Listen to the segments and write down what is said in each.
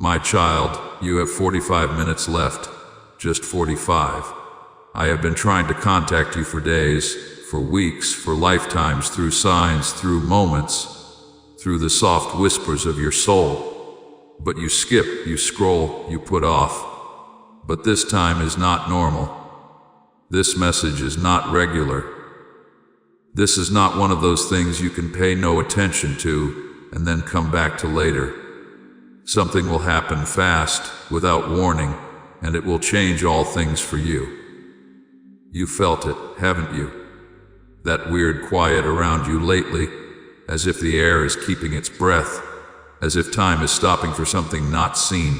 My child, you have 45 minutes left. Just 45. I have been trying to contact you for days, for weeks, for lifetimes, through signs, through moments, through the soft whispers of your soul. But you skip, you scroll, you put off. But this time is not normal. This message is not regular. This is not one of those things you can pay no attention to and then come back to later. Something will happen fast, without warning, and it will change all things for you. You felt it, haven't you? That weird quiet around you lately, as if the air is keeping its breath, as if time is stopping for something not seen.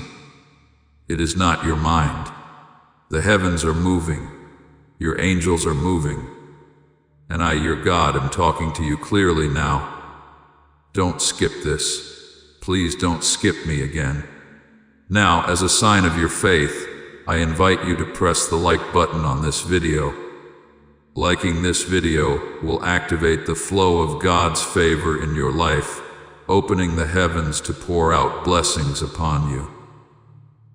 It is not your mind. The heavens are moving. Your angels are moving. And I, your God, am talking to you clearly now. Don't skip this. Please don't skip me again. Now, as a sign of your faith, I invite you to press the like button on this video. Liking this video will activate the flow of God's favor in your life, opening the heavens to pour out blessings upon you.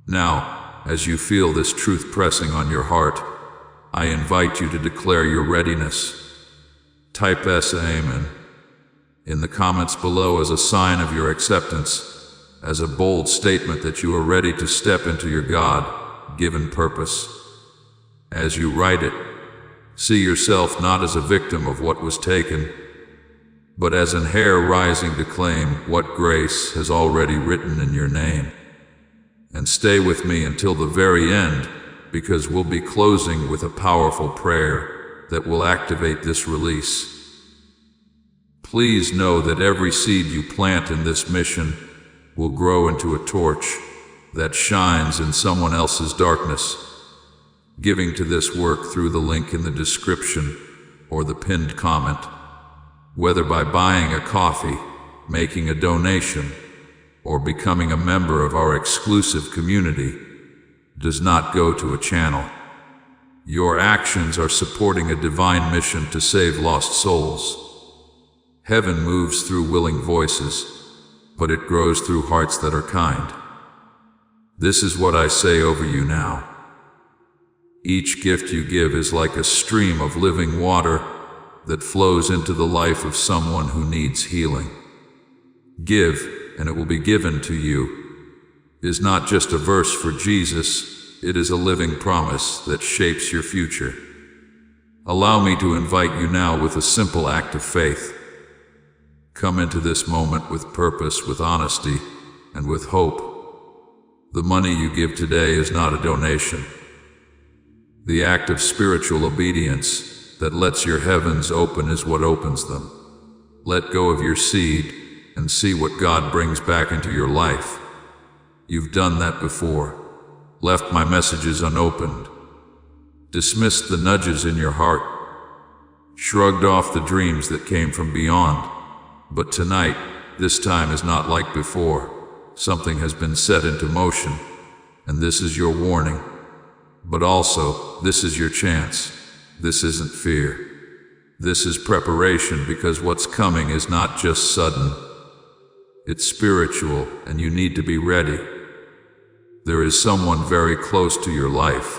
Now, as you feel this truth pressing on your heart, I invite you to declare your readiness. Type Amen in the comments below as a sign of your acceptance, as a bold statement that you are ready to step into your God-given purpose. As you write it, see yourself not as a victim of what was taken, but as an heir rising to claim what grace has already written in your name. And stay with me until the very end, because we'll be closing with a powerful prayer that will activate this release. Please know that every seed you plant in this mission will grow into a torch that shines in someone else's darkness. Giving to this work through the link in the description or the pinned comment, whether by buying a coffee, making a donation, or becoming a member of our exclusive community, does not go to a channel. Your actions are supporting a divine mission to save lost souls. Heaven moves through willing voices, but it grows through hearts that are kind. This is what I say over you now. Each gift you give is like a stream of living water that flows into the life of someone who needs healing. Give, and it will be given to you, is not just a verse for Jesus, it is a living promise that shapes your future. Allow me to invite you now with a simple act of faith. Come into this moment with purpose, with honesty, and with hope. The money you give today is not a donation. The act of spiritual obedience that lets your heavens open is what opens them. Let go of your seed and see what God brings back into your life. You've done that before. Left my messages unopened. Dismissed the nudges in your heart. Shrugged off the dreams that came from beyond. But tonight, this time is not like before. Something has been set into motion, and this is your warning. But also, this is your chance. This isn't fear. This is preparation, because what's coming is not just sudden. It's spiritual, and you need to be ready. There is someone very close to your life.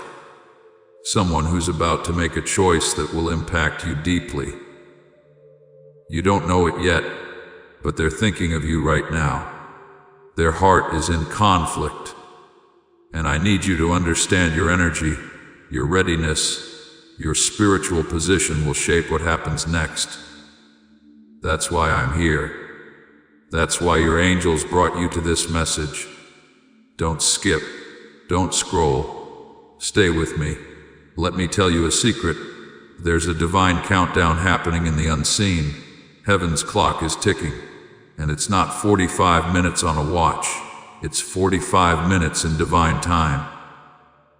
Someone who's about to make a choice that will impact you deeply. You don't know it yet, but they're thinking of you right now. Their heart is in conflict. And I need you to understand your energy, your readiness, your spiritual position will shape what happens next. That's why I'm here. That's why your angels brought you to this message. Don't skip. Don't scroll. Stay with me. Let me tell you a secret. There's a divine countdown happening in the unseen. Heaven's clock is ticking. And it's not 45 minutes on a watch. It's 45 minutes in divine time.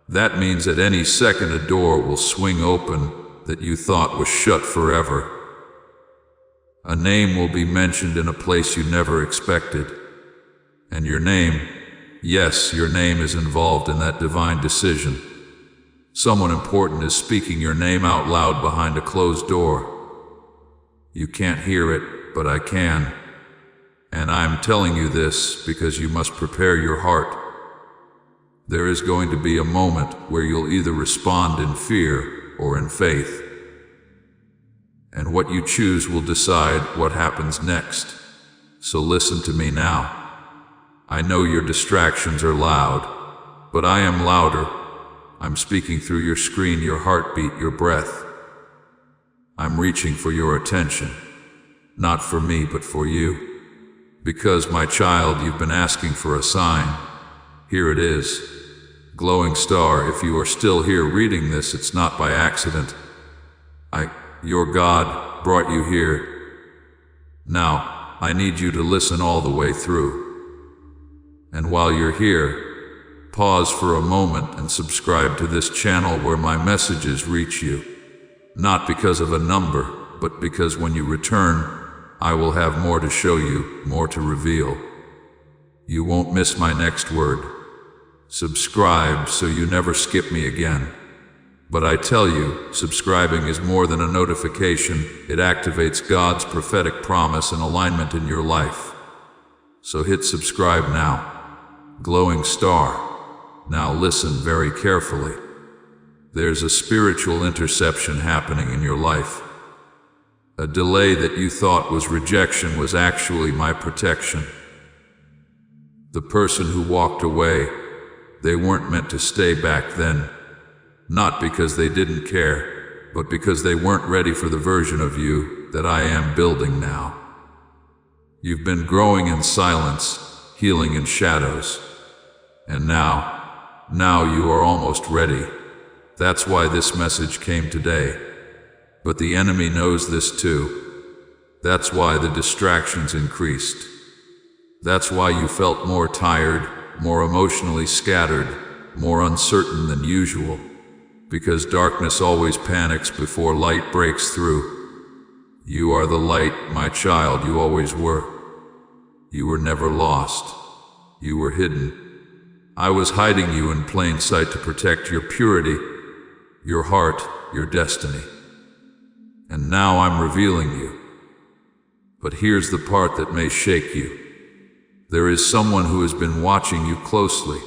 That means at any second a door will swing open that you thought was shut forever. A name will be mentioned in a place you never expected. And your name, yes, your name is involved in that divine decision. Someone important is speaking your name out loud behind a closed door. You can't hear it, but I can. And I'm telling you this because you must prepare your heart. There is going to be a moment where you'll either respond in fear or in faith. And what you choose will decide what happens next. So listen to me now. I know your distractions are loud, but I am louder. I'm speaking through your screen, your heartbeat, your breath. I'm reaching for your attention, not for me, but for you. Because, my child, you've been asking for a sign. Here it is. Glowing star, if you are still here reading this, it's not by accident. Your God, brought you here. Now, I need you to listen all the way through. And while you're here, pause for a moment and subscribe to this channel where my messages reach you. Not because of a number, but because when you return, I will have more to show you, more to reveal. You won't miss my next word. Subscribe so you never skip me again. But I tell you, subscribing is more than a notification. It activates God's prophetic promise and alignment in your life. So hit subscribe now. Glowing star. Now listen very carefully. There's a spiritual interception happening in your life. A delay that you thought was rejection was actually my protection. The person who walked away, they weren't meant to stay back then. Not because they didn't care, but because they weren't ready for the version of you that I am building now. You've been growing in silence, healing in shadows. And now you are almost ready. That's why this message came today. But the enemy knows this too. That's why the distractions increased. That's why you felt more tired, more emotionally scattered, more uncertain than usual. Because darkness always panics before light breaks through. You are the light, my child, you always were. You were never lost. You were hidden. I was hiding you in plain sight to protect your purity, your heart, your destiny. And now I'm revealing you. But here's the part that may shake you. There is someone who has been watching you closely.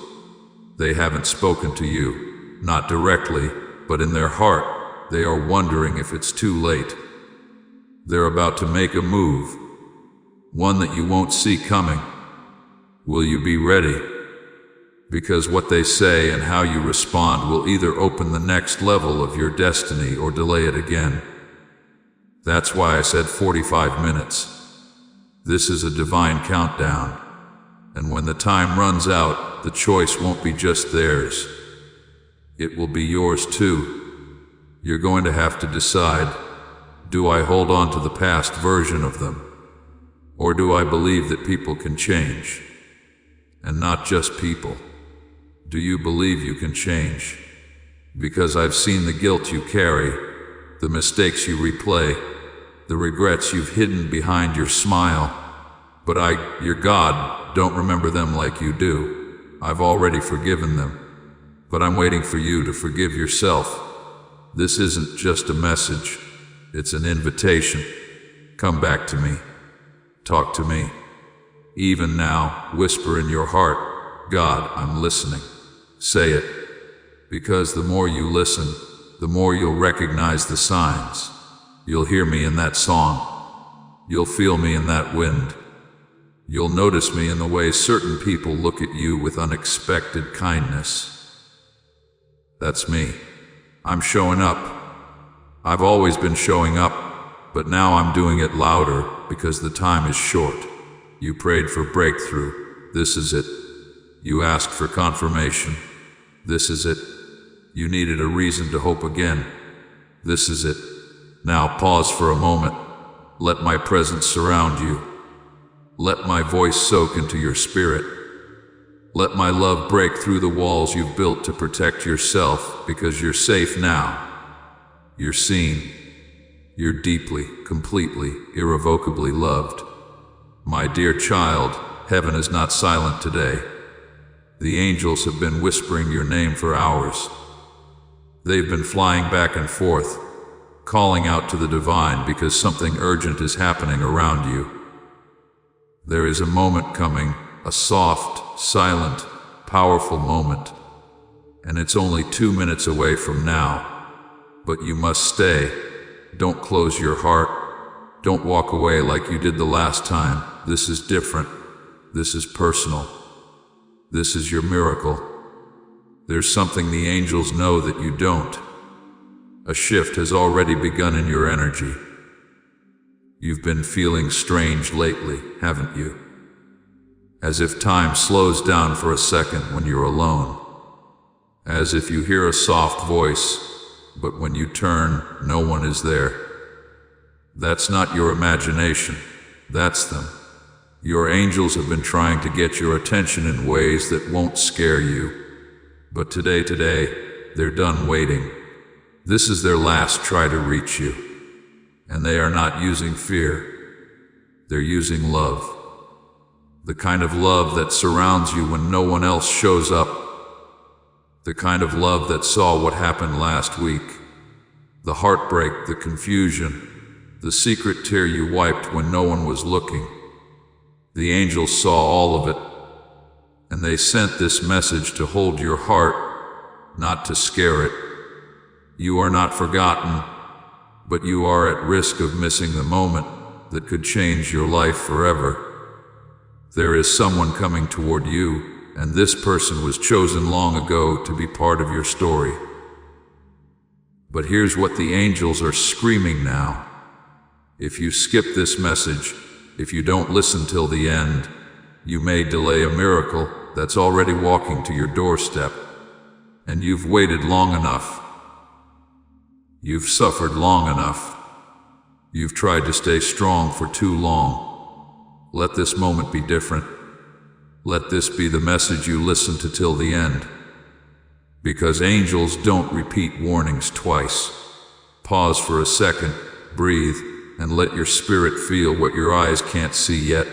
They haven't spoken to you, not directly, but in their heart, they are wondering if it's too late. They're about to make a move, one that you won't see coming. Will you be ready? Because what they say and how you respond will either open the next level of your destiny or delay it again. That's why I said 45 minutes. This is a divine countdown. And when the time runs out, the choice won't be just theirs. It will be yours too. You're going to have to decide, do I hold on to the past version of them? Or do I believe that people can change? And not just people. Do you believe you can change? Because I've seen the guilt you carry, the mistakes you replay, the regrets you've hidden behind your smile. But I, your God, don't remember them like you do. I've already forgiven them. But I'm waiting for you to forgive yourself. This isn't just a message. It's an invitation. Come back to me. Talk to me. Even now, whisper in your heart, God, I'm listening. Say it. Because the more you listen, the more you'll recognize the signs. You'll hear me in that song. You'll feel me in that wind. You'll notice me in the way certain people look at you with unexpected kindness. That's me. I'm showing up. I've always been showing up, but now I'm doing it louder because the time is short. You prayed for breakthrough. This is it. You asked for confirmation. This is it. You needed a reason to hope again. This is it. Now pause for a moment. Let my presence surround you. Let my voice soak into your spirit. Let my love break through the walls you've built to protect yourself, because you're safe now. You're seen. You're deeply, completely, irrevocably loved. My dear child, heaven is not silent today. The angels have been whispering your name for hours. They've been flying back and forth, calling out to the divine because something urgent is happening around you. There is a moment coming, a soft, silent, powerful moment. And it's only 2 minutes away from now. But you must stay. Don't close your heart. Don't walk away like you did the last time. This is different. This is personal. This is your miracle. There's something the angels know that you don't. A shift has already begun in your energy. You've been feeling strange lately, haven't you? As if time slows down for a second when you're alone. As if you hear a soft voice, but when you turn, no one is there. That's not your imagination. That's them. Your angels have been trying to get your attention in ways that won't scare you. But today, they're done waiting. This is their last try to reach you. And they are not using fear. They're using love. The kind of love that surrounds you when no one else shows up. The kind of love that saw what happened last week. The heartbreak, the confusion, the secret tear you wiped when no one was looking. The angels saw all of it, and they sent this message to hold your heart, not to scare it. You are not forgotten, but you are at risk of missing the moment that could change your life forever. There is someone coming toward you, and this person was chosen long ago to be part of your story. But here's what the angels are screaming now. If you skip this message, if you don't listen till the end, you may delay a miracle that's already walking to your doorstep. And you've waited long enough. You've suffered long enough. You've tried to stay strong for too long. Let this moment be different. Let this be the message you listen to till the end. Because angels don't repeat warnings twice. Pause for a second, breathe, and let your spirit feel what your eyes can't see yet.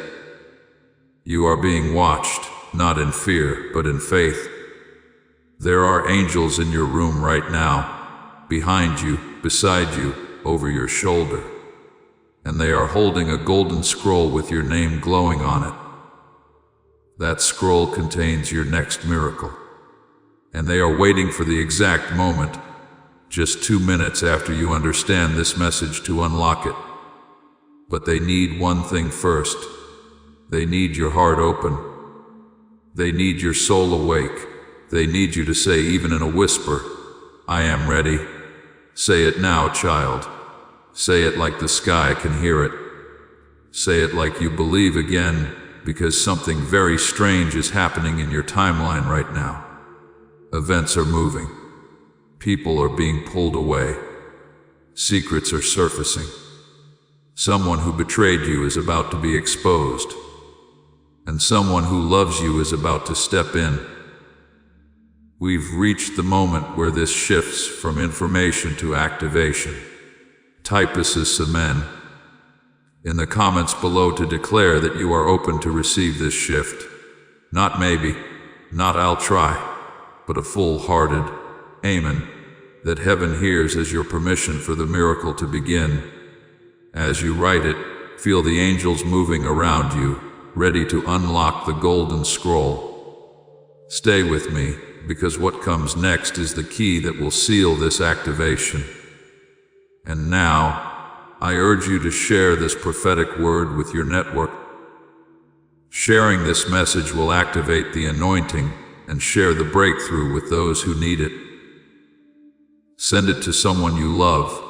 You are being watched, not in fear, but in faith. There are angels in your room right now, behind you, beside you, over your shoulder. And they are holding a golden scroll with your name glowing on it. That scroll contains your next miracle. And they are waiting for the exact moment, just 2 minutes after you understand this message to unlock it. But they need one thing first. They need your heart open. They need your soul awake. They need you to say, even in a whisper, I am ready. Say it now, child. Say it like the sky can hear it. Say it like you believe again, because something very strange is happening in your timeline right now. Events are moving. People are being pulled away. Secrets are surfacing. Someone who betrayed you is about to be exposed. And someone who loves you is about to step in. We've reached the moment where this shifts from information to activation. Type as amen in the comments below to declare that you are open to receive this shift. Not maybe, not I'll try, but a full-hearted amen that heaven hears as your permission for the miracle to begin. As you write it, feel the angels moving around you, ready to unlock the golden scroll. Stay with me, because what comes next is the key that will seal this activation. And now, I urge you to share this prophetic word with your network. Sharing this message will activate the anointing and share the breakthrough with those who need it. Send it to someone you love.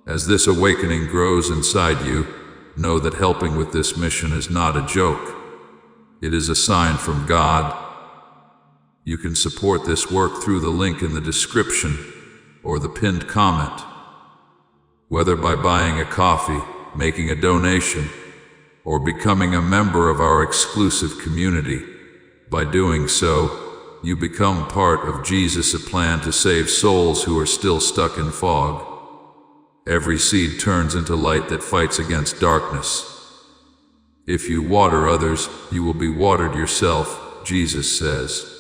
As this awakening grows inside you, know that helping with this mission is not a joke. It is a sign from God. You can support this work through the link in the description or the pinned comment. Whether by buying a coffee, making a donation, or becoming a member of our exclusive community. By doing so, you become part of Jesus' plan to save souls who are still stuck in fog. Every seed turns into light that fights against darkness. If you water others, you will be watered yourself, Jesus says.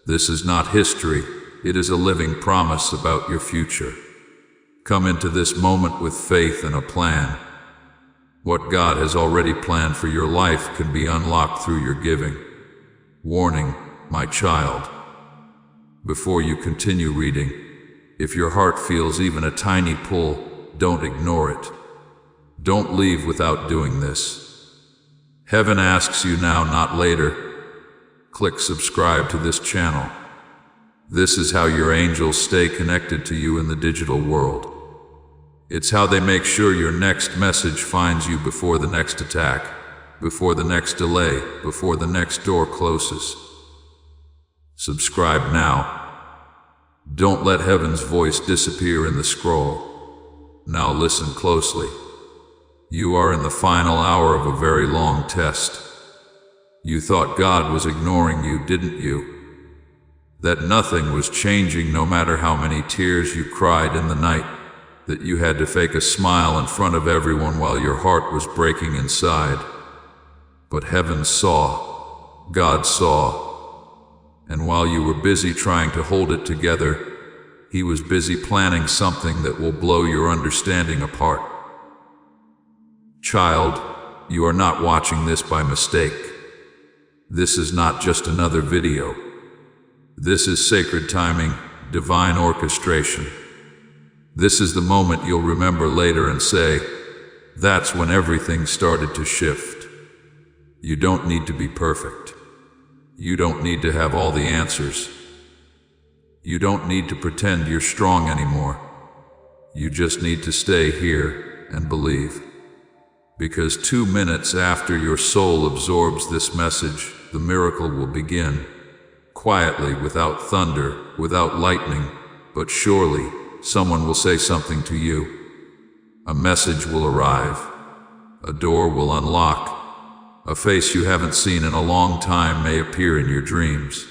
This is not history, it is a living promise about your future. Come into this moment with faith and a plan. What God has already planned for your life can be unlocked through your giving. Warning, my child. Before you continue reading, if your heart feels even a tiny pull, don't ignore it. Don't leave without doing this. Heaven asks you now, not later. Click subscribe to this channel. This is how your angels stay connected to you in the digital world. It's how they make sure your next message finds you before the next attack, before the next delay, before the next door closes. Subscribe now. Don't let heaven's voice disappear in the scroll. Now listen closely. You are in the final hour of a very long test. You thought God was ignoring you, didn't you? That nothing was changing no matter how many tears you cried in the night, that you had to fake a smile in front of everyone while your heart was breaking inside. But heaven saw, God saw, and while you were busy trying to hold it together, He was busy planning something that will blow your understanding apart. Child, you are not watching this by mistake. This is not just another video. This is sacred timing, divine orchestration. This is the moment you'll remember later and say, that's when everything started to shift. You don't need to be perfect. You don't need to have all the answers. You don't need to pretend you're strong anymore. You just need to stay here and believe. Because 2 minutes after your soul absorbs this message, the miracle will begin. Quietly, without thunder, without lightning, but surely someone will say something to you. A message will arrive. A door will unlock. A face you haven't seen in a long time may appear in your dreams.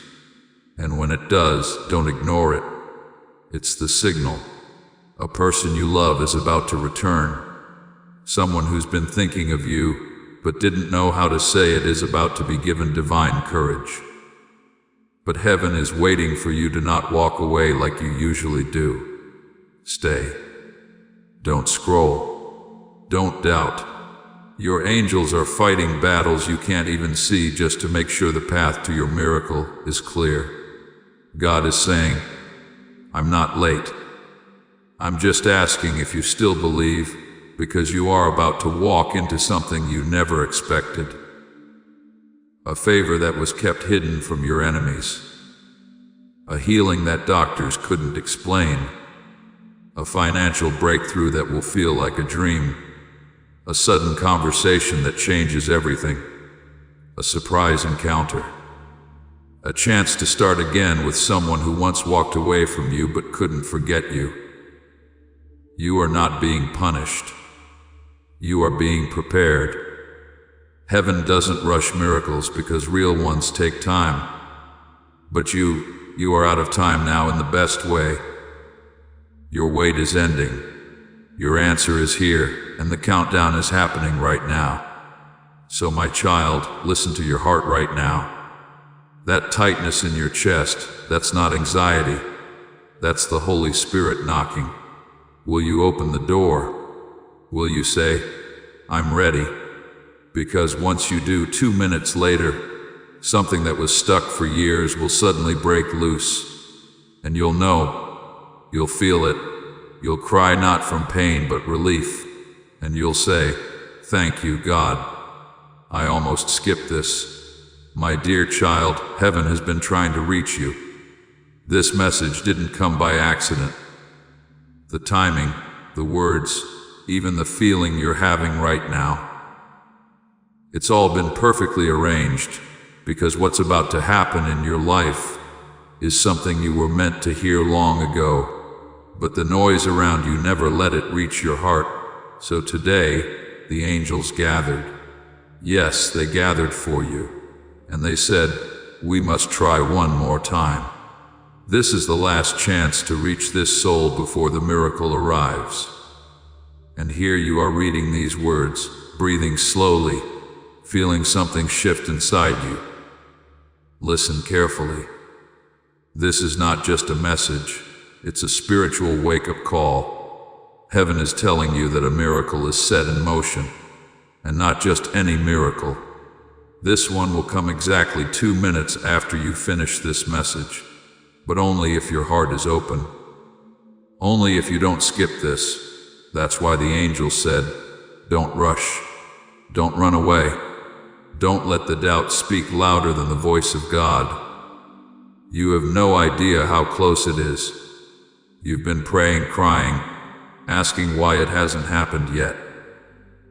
And when it does, don't ignore it. It's the signal. A person you love is about to return. Someone who's been thinking of you, but didn't know how to say it, is about to be given divine courage. But heaven is waiting for you to not walk away like you usually do. Stay. Don't scroll. Don't doubt. Your angels are fighting battles you can't even see just to make sure the path to your miracle is clear. God is saying, I'm not late. I'm just asking if you still believe, because you are about to walk into something you never expected. A favor that was kept hidden from your enemies. A healing that doctors couldn't explain. A financial breakthrough that will feel like a dream. A sudden conversation that changes everything. A surprise encounter. A chance to start again with someone who once walked away from you but couldn't forget you. You are not being punished. You are being prepared. Heaven doesn't rush miracles because real ones take time. But you are out of time now in the best way. Your wait is ending. Your answer is here, and the countdown is happening right now. So my child, listen to your heart right now. That tightness in your chest, that's not anxiety. That's the Holy Spirit knocking. Will you open the door? Will you say, I'm ready? Because once you do, 2 minutes later, something that was stuck for years will suddenly break loose. And you'll know, you'll feel it. You'll cry not from pain but relief. And you'll say, thank you, God. I almost skipped this. My dear child, heaven has been trying to reach you. This message didn't come by accident. The timing, the words, even the feeling you're having right now. It's all been perfectly arranged, because what's about to happen in your life is something you were meant to hear long ago. But the noise around you never let it reach your heart. So today, the angels gathered. Yes, they gathered for you. And they said, we must try one more time. This is the last chance to reach this soul before the miracle arrives. And here you are reading these words, breathing slowly, feeling something shift inside you. Listen carefully. This is not just a message, it's a spiritual wake-up call. Heaven is telling you that a miracle is set in motion. And not just any miracle. This one will come exactly 2 minutes after you finish this message, but only if your heart is open. Only if you don't skip this. That's why the angel said, don't rush. Don't run away. Don't let the doubt speak louder than the voice of God. You have no idea how close it is. You've been praying, crying, asking why it hasn't happened yet.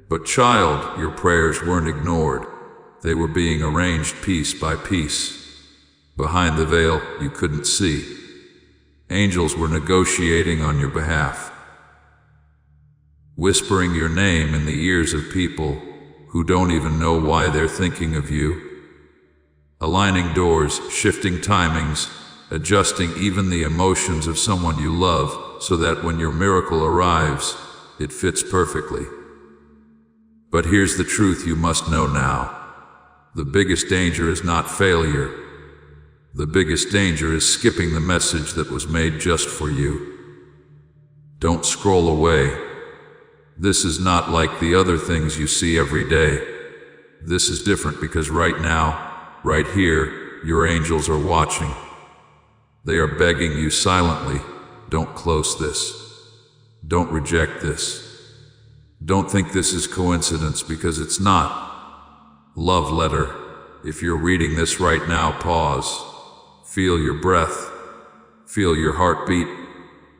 But child, your prayers weren't ignored. They were being arranged piece by piece. Behind the veil you couldn't see. Angels were negotiating on your behalf, whispering your name in the ears of people who don't even know why they're thinking of you, aligning doors, shifting timings, adjusting even the emotions of someone you love so that when your miracle arrives, it fits perfectly. But here's the truth you must know now. The biggest danger is not failure. The biggest danger is skipping the message that was made just for you. Don't scroll away. This is not like the other things you see every day. This is different because right now, right here, your angels are watching. They are begging you silently, don't close this. Don't reject this. Don't think this is coincidence because it's not. Love letter. If you're reading this right now, pause. Feel your breath. Feel your heartbeat.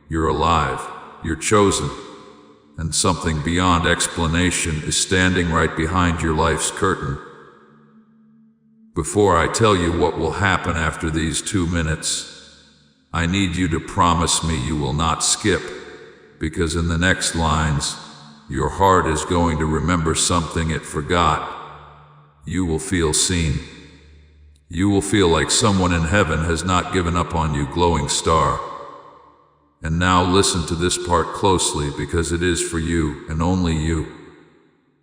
You're alive. You're chosen. And something beyond explanation is standing right behind your life's curtain. Before I tell you what will happen after these 2 minutes, I need you to promise me you will not skip, because in the next lines, your heart is going to remember something it forgot. You will feel seen. You will feel like someone in heaven has not given up on you, glowing star. And now listen to this part closely because it is for you and only you.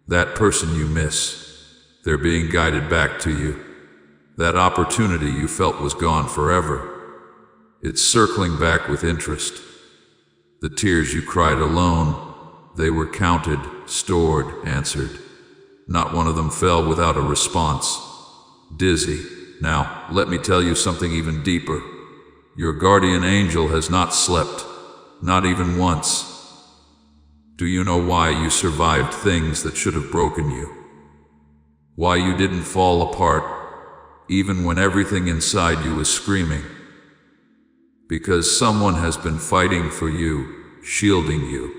That person you miss, they're being guided back to you. That opportunity you felt was gone forever. It's circling back with interest. The tears you cried alone, they were counted, stored, answered. Not one of them fell without a response. Dizzy. Now, let me tell you something even deeper. Your guardian angel has not slept, not even once. Do you know why you survived things that should have broken you? Why you didn't fall apart, even when everything inside you was screaming? Because someone has been fighting for you, shielding you.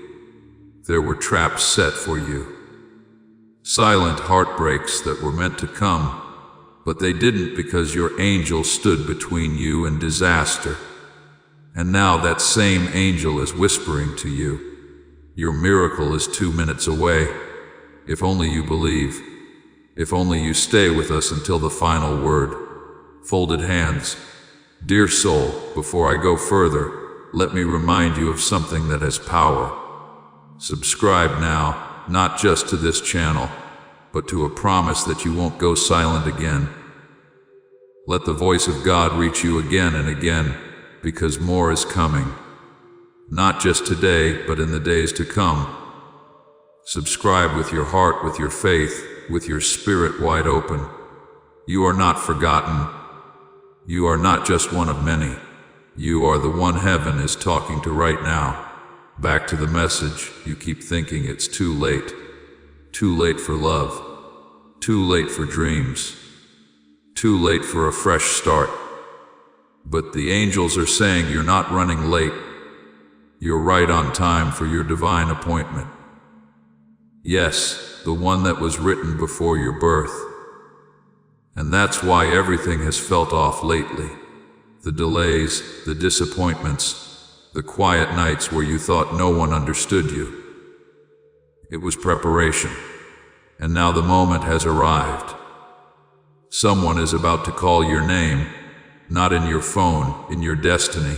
There were traps set for you. Silent heartbreaks that were meant to come, but they didn't because your angel stood between you and disaster. And now that same angel is whispering to you, your miracle is 2 minutes away. If only you believe. If only you stay with us until the final word. Folded hands. Dear soul, before I go further, let me remind you of something that has power. Subscribe now. Not just to this channel, but to a promise that you won't go silent again. Let the voice of God reach you again and again, because more is coming. Not just today, but in the days to come. Subscribe with your heart, with your faith, with your spirit wide open. You are not forgotten. You are not just one of many. You are the one heaven is talking to right now. Back to the message, you keep thinking it's too late. Too late for love. Too late for dreams. Too late for a fresh start. But the angels are saying you're not running late. You're right on time for your divine appointment. Yes, the one that was written before your birth. And that's why everything has felt off lately. The delays, the disappointments, the quiet nights where you thought no one understood you. It was preparation. And now the moment has arrived. Someone is about to call your name, not in your phone, in your destiny.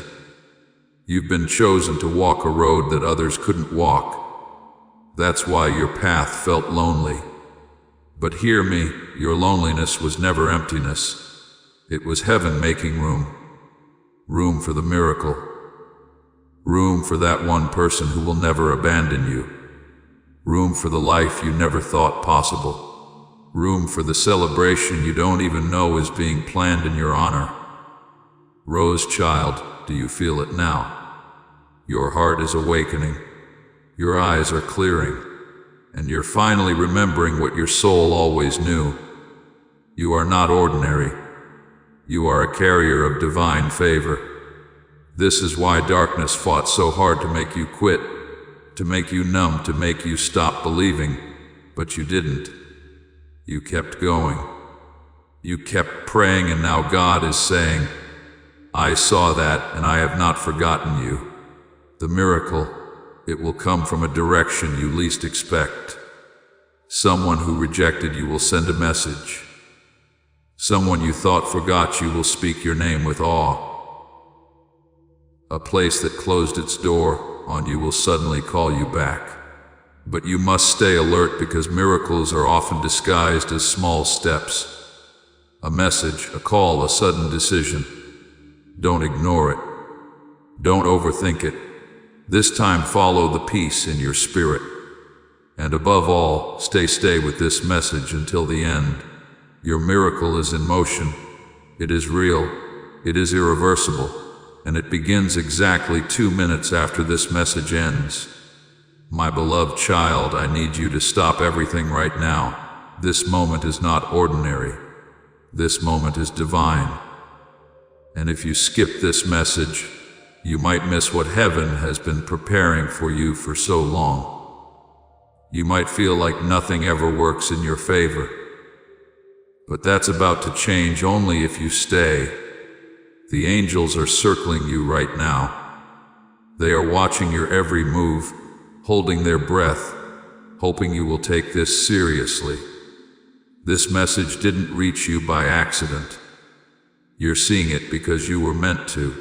You've been chosen to walk a road that others couldn't walk. That's why your path felt lonely. But hear me, your loneliness was never emptiness. It was heaven making room. Room for the miracle. Room for that one person who will never abandon you. room for the life you never thought possible, room for the celebration you don't even know is being planned in your honor. Rose child, do you feel it now? Your heart is awakening, your eyes are clearing, and you're finally remembering what your soul always knew. You are not ordinary. You are a carrier of divine favor. This is why darkness fought so hard to make you quit, to make you numb, to make you stop believing, but you didn't. You kept going. You kept praying, and now God is saying, I saw that, and I have not forgotten you. The miracle, it will come from a direction you least expect. Someone who rejected you will send a message. Someone you thought forgot you will speak your name with awe. A place that closed its door on you will suddenly call you back. But you must stay alert, because miracles are often disguised as small steps. A message, a call, a sudden decision. Don't ignore it. Don't overthink it. This time follow the peace in your spirit. And above all, stay with this message until the end. Your miracle is in motion. It is real. It is irreversible. And it begins exactly 2 minutes after this message ends. My beloved child, I need you to stop everything right now. This moment is not ordinary. This moment is divine. And if you skip this message, you might miss what heaven has been preparing for you for so long. You might feel like nothing ever works in your favor. But that's about to change only if you stay. The angels are circling you right now. They are watching your every move, holding their breath, hoping you will take this seriously. This message didn't reach you by accident. You're seeing it because you were meant to.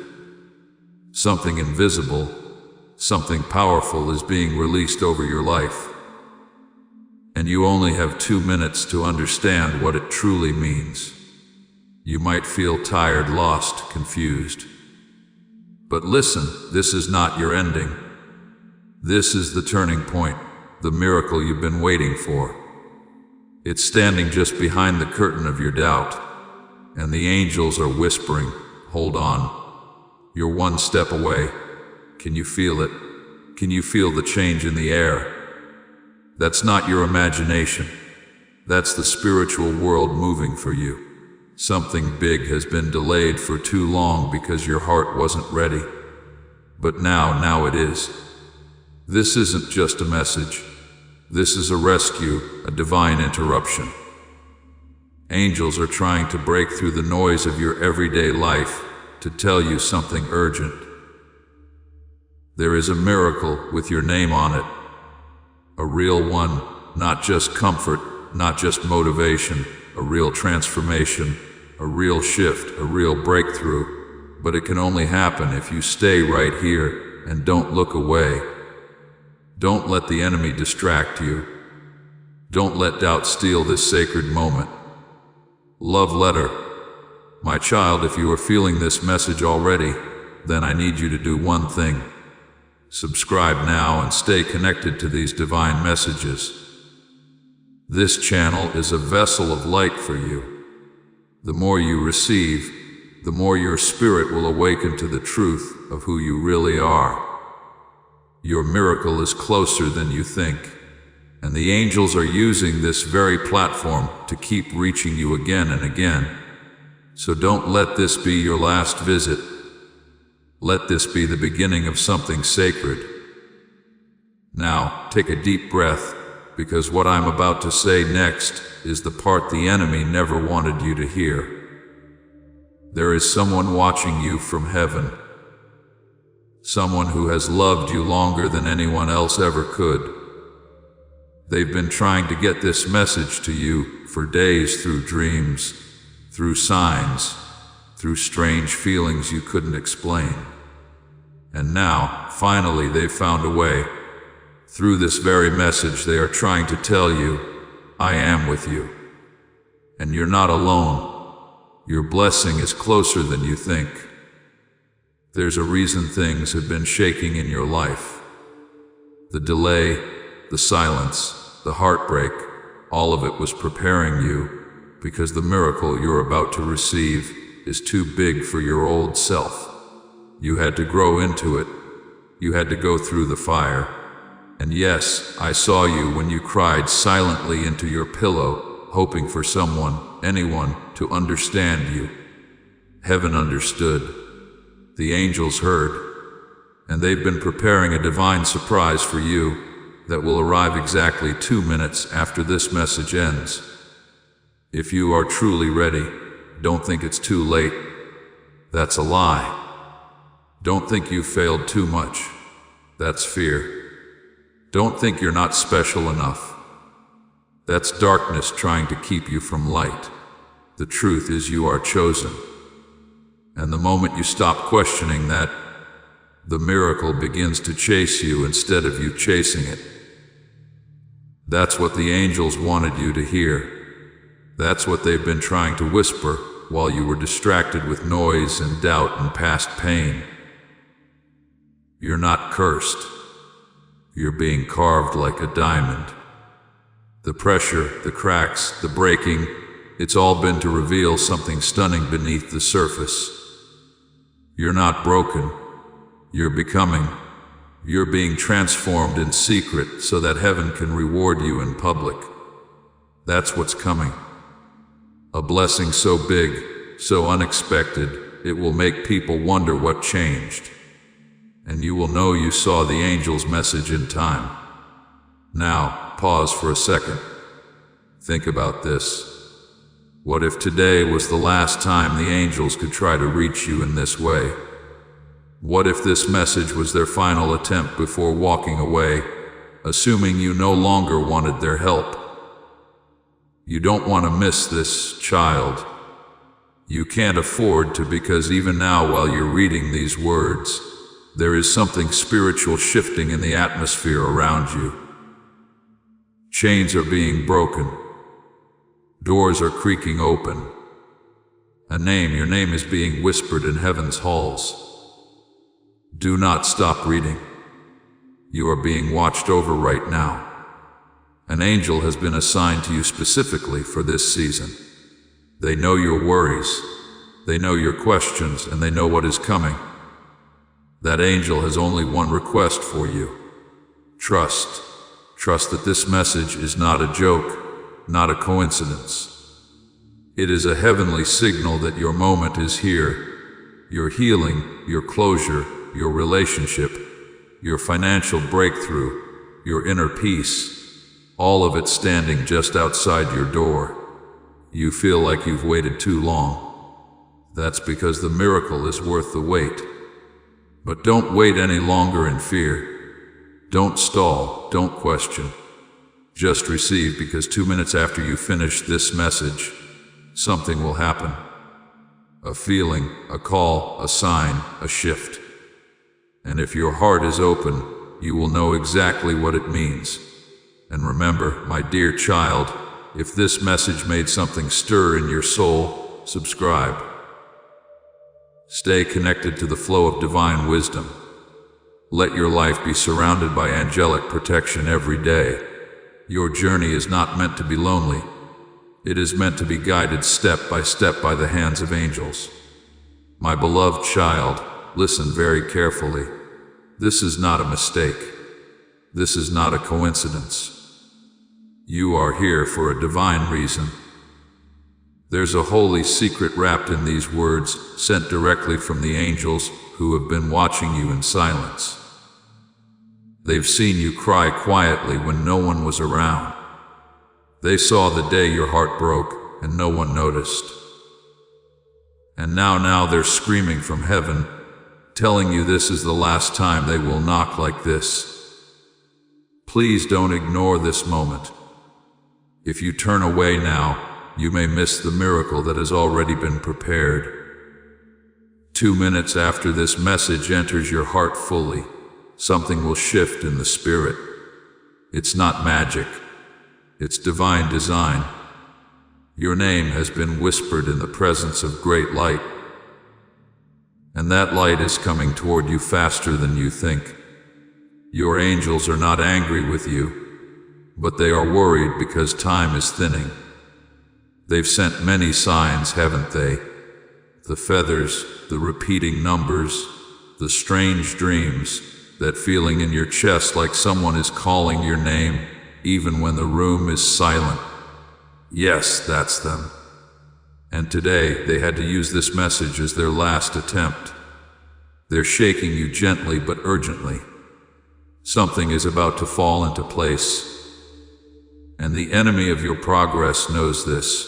Something invisible, something powerful is being released over your life. And you only have 2 minutes to understand what it truly means. You might feel tired, lost, confused. But listen, this is not your ending. This is the turning point, the miracle you've been waiting for. It's standing just behind the curtain of your doubt, and the angels are whispering, hold on. You're 1 step away. Can you feel it? Can you feel the change in the air? That's not your imagination. That's the spiritual world moving for you. Something big has been delayed for too long because your heart wasn't ready. But now it is. This isn't just a message. This is a rescue, a divine interruption. Angels are trying to break through the noise of your everyday life to tell you something urgent. There is a miracle with your name on it. A real one, not just comfort, not just motivation, a real transformation, a real shift, a real breakthrough. But it can only happen if you stay right here and don't look away. Don't let the enemy distract you. Don't let doubt steal this sacred moment. Love letter. My child, if you are feeling this message already, then I need you to do one thing. Subscribe now and stay connected to these divine messages. This channel is a vessel of light for you. The more you receive, the more your spirit will awaken to the truth of who you really are. Your miracle is closer than you think, and the angels are using this very platform to keep reaching you again and again. So don't let this be your last visit. Let this be the beginning of something sacred. Now, take a deep breath, because what I'm about to say next is the part the enemy never wanted you to hear. There is someone watching you from heaven. Someone who has loved you longer than anyone else ever could. They've been trying to get this message to you for days, through dreams, through signs, through strange feelings you couldn't explain. And now, finally, they've found a way. Through this very message, they are trying to tell you, I am with you. And you're not alone. Your blessing is closer than you think. There's a reason things have been shaking in your life. The delay, the silence, the heartbreak, all of it was preparing you, because the miracle you're about to receive is too big for your old self. You had to grow into it. You had to go through the fire. And yes, I saw you when you cried silently into your pillow, hoping for someone, anyone, to understand you. Heaven understood. The angels heard. And they've been preparing a divine surprise for you that will arrive exactly 2 minutes after this message ends. If you are truly ready, don't think it's too late. That's a lie. Don't think you've failed too much. That's fear. Don't think you're not special enough. That's darkness trying to keep you from light. The truth is you are chosen. And the moment you stop questioning that, the miracle begins to chase you instead of you chasing it. That's what the angels wanted you to hear. That's what they've been trying to whisper while you were distracted with noise and doubt and past pain. You're not cursed. You're being carved like a diamond. The pressure, the cracks, the breaking, it's all been to reveal something stunning beneath the surface. You're not broken. You're becoming. You're being transformed in secret so that heaven can reward you in public. That's what's coming. A blessing so big, so unexpected, it will make people wonder what changed. And you will know you saw the angel's message in time. Now, pause for a second. Think about this. What if today was the last time the angels could try to reach you in this way? What if this message was their final attempt before walking away, assuming you no longer wanted their help? You don't want to miss this, child. You can't afford to, because even now while you're reading these words, there is something spiritual shifting in the atmosphere around you. Chains are being broken. Doors are creaking open. Your name is being whispered in heaven's halls. Do not stop reading. You are being watched over right now. An angel has been assigned to you specifically for this season. They know your worries, they know your questions, and they know what is coming. That angel has only one request for you. Trust. Trust that this message is not a joke, not a coincidence. It is a heavenly signal that your moment is here. Your healing, your closure, your relationship, your financial breakthrough, your inner peace, all of it standing just outside your door. You feel like you've waited too long. That's because the miracle is worth the wait. But don't wait any longer in fear. Don't stall, don't question. Just receive, because 2 minutes after you finish this message, something will happen. A feeling, a call, a sign, a shift. And if your heart is open, you will know exactly what it means. And remember, my dear child, if this message made something stir in your soul, subscribe. Stay connected to the flow of divine wisdom. Let your life be surrounded by angelic protection every day. Your journey is not meant to be lonely. It is meant to be guided step by the hands of angels. My beloved child, listen very carefully. This is not a mistake. This is not a coincidence. You are here for a divine reason. There's a holy secret wrapped in these words, sent directly from the angels who have been watching you in silence. They've seen you cry quietly when no one was around. They saw the day your heart broke and no one noticed. And now they're screaming from heaven, telling you this is the last time they will knock like this. Please don't ignore this moment. If you turn away now, you may miss the miracle that has already been prepared. 2 minutes after this message enters your heart fully, something will shift in the spirit. It's not magic. It's divine design. Your name has been whispered in the presence of great light. And that light is coming toward you faster than you think. Your angels are not angry with you. but they are worried because time is thinning. They've sent many signs, haven't they? The feathers, the repeating numbers, the strange dreams, that feeling in your chest like someone is calling your name, even when the room is silent. Yes, that's them. And today, they had to use this message as their last attempt. They're shaking you gently but urgently. Something is about to fall into place. And the enemy of your progress knows this.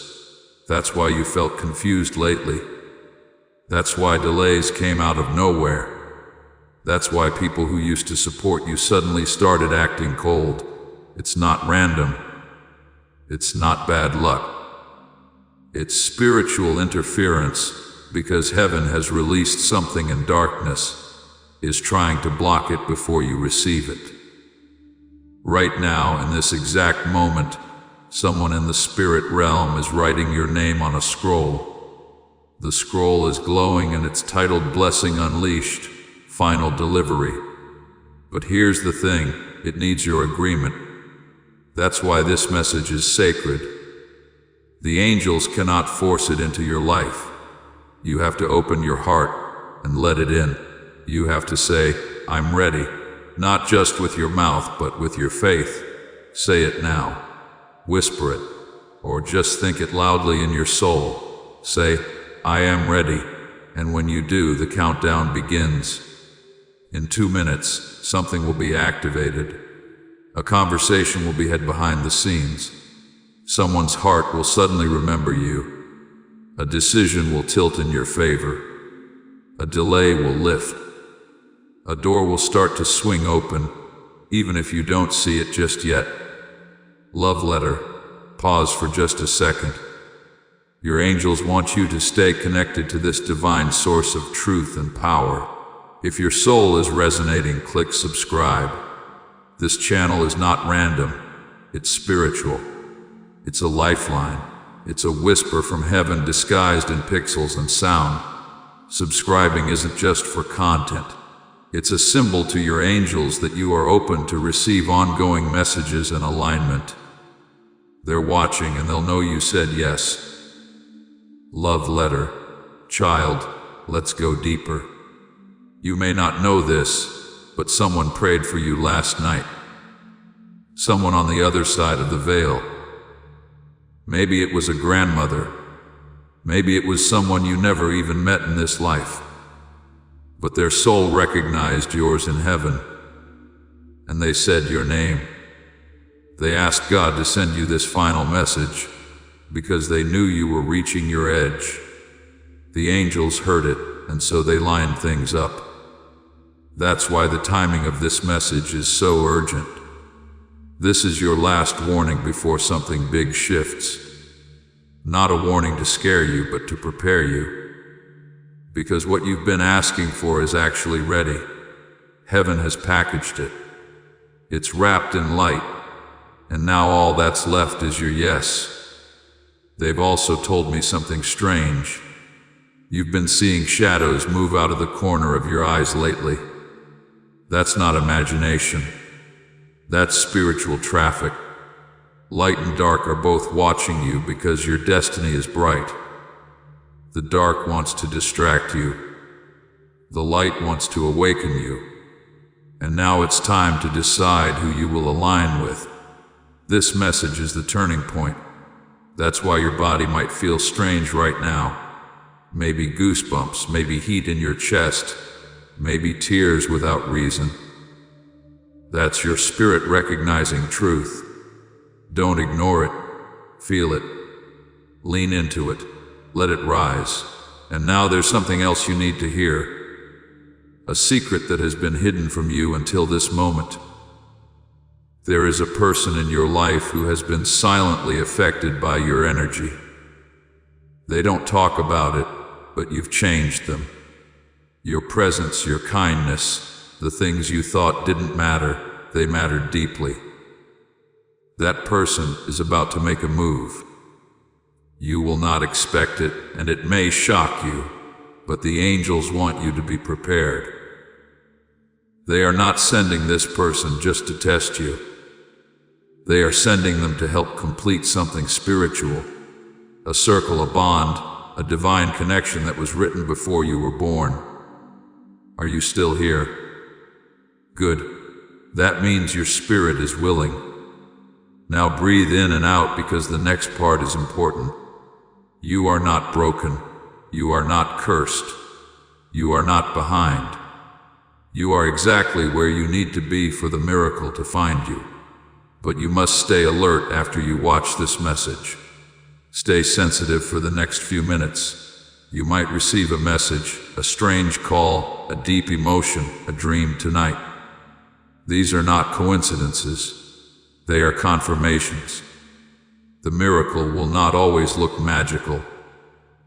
That's why you felt confused lately. That's why delays came out of nowhere. That's why people who used to support you suddenly started acting cold. It's not random. It's not bad luck. It's spiritual interference, because heaven has released something and darkness is trying to block it before you receive it. Right now, in this exact moment, someone in the spirit realm is writing your name on a scroll. The scroll is glowing and it's titled Blessing Unleashed, Final Delivery. But here's the thing, it needs your agreement. That's why this message is sacred. The angels cannot force it into your life. You have to open your heart and let it in. You have to say, I'm ready, not just with your mouth, but with your faith. Say it now. Whisper it, or just think it loudly in your soul. Say, I am ready, and when you do, the countdown begins. In 2 minutes, something will be activated. A conversation will be had behind the scenes. Someone's heart will suddenly remember you. A decision will tilt in your favor. A delay will lift. A door will start to swing open, even if you don't see it just yet. Love letter. Pause for just a second. Your angels want you to stay connected to this divine source of truth and power. If your soul is resonating, click subscribe. This channel is not random. It's spiritual. It's a lifeline. It's a whisper from heaven disguised in pixels and sound. Subscribing isn't just for content. It's a symbol to your angels that you are open to receive ongoing messages and alignment. They're watching and they'll know you said yes. Love letter. Child, let's go deeper. You may not know this, but someone prayed for you last night. Someone on the other side of the veil. Maybe it was a grandmother. Maybe it was someone you never even met in this life. But their soul recognized yours in heaven, and they said your name. They asked God to send you this final message because they knew you were reaching your edge. The angels heard it, and so they lined things up. That's why the timing of this message is so urgent. This is your last warning before something big shifts. Not a warning to scare you, but to prepare you. Because what you've been asking for is actually ready. Heaven has packaged it. It's wrapped in light, and now all that's left is your yes. They've also told me something strange. You've been seeing shadows move out of the corner of your eyes lately. That's not imagination. That's spiritual traffic. Light and dark are both watching you because your destiny is bright. The dark wants to distract you. The light wants to awaken you. And now it's time to decide who you will align with. This message is the turning point. That's why your body might feel strange right now. Maybe goosebumps, maybe heat in your chest, maybe tears without reason. That's your spirit recognizing truth. Don't ignore it. Feel it. Lean into it. Let it rise. And now there's something else you need to hear. A secret that has been hidden from you until this moment. There is a person in your life who has been silently affected by your energy. They don't talk about it, but you've changed them. Your presence, your kindness, the things you thought didn't matter, they mattered deeply. That person is about to make a move. You will not expect it, and it may shock you, but the angels want you to be prepared. They are not sending this person just to test you. They are sending them to help complete something spiritual, a circle, a bond, a divine connection that was written before you were born. Are you still here? Good. That means your spirit is willing. Now breathe in and out, because the next part is important. You are not broken. You are not cursed. You are not behind. You are exactly where you need to be for the miracle to find you. But you must stay alert after you watch this message. Stay sensitive for the next few minutes. You might receive a message, a strange call, a deep emotion, a dream tonight. These are not coincidences. They are confirmations. The miracle will not always look magical.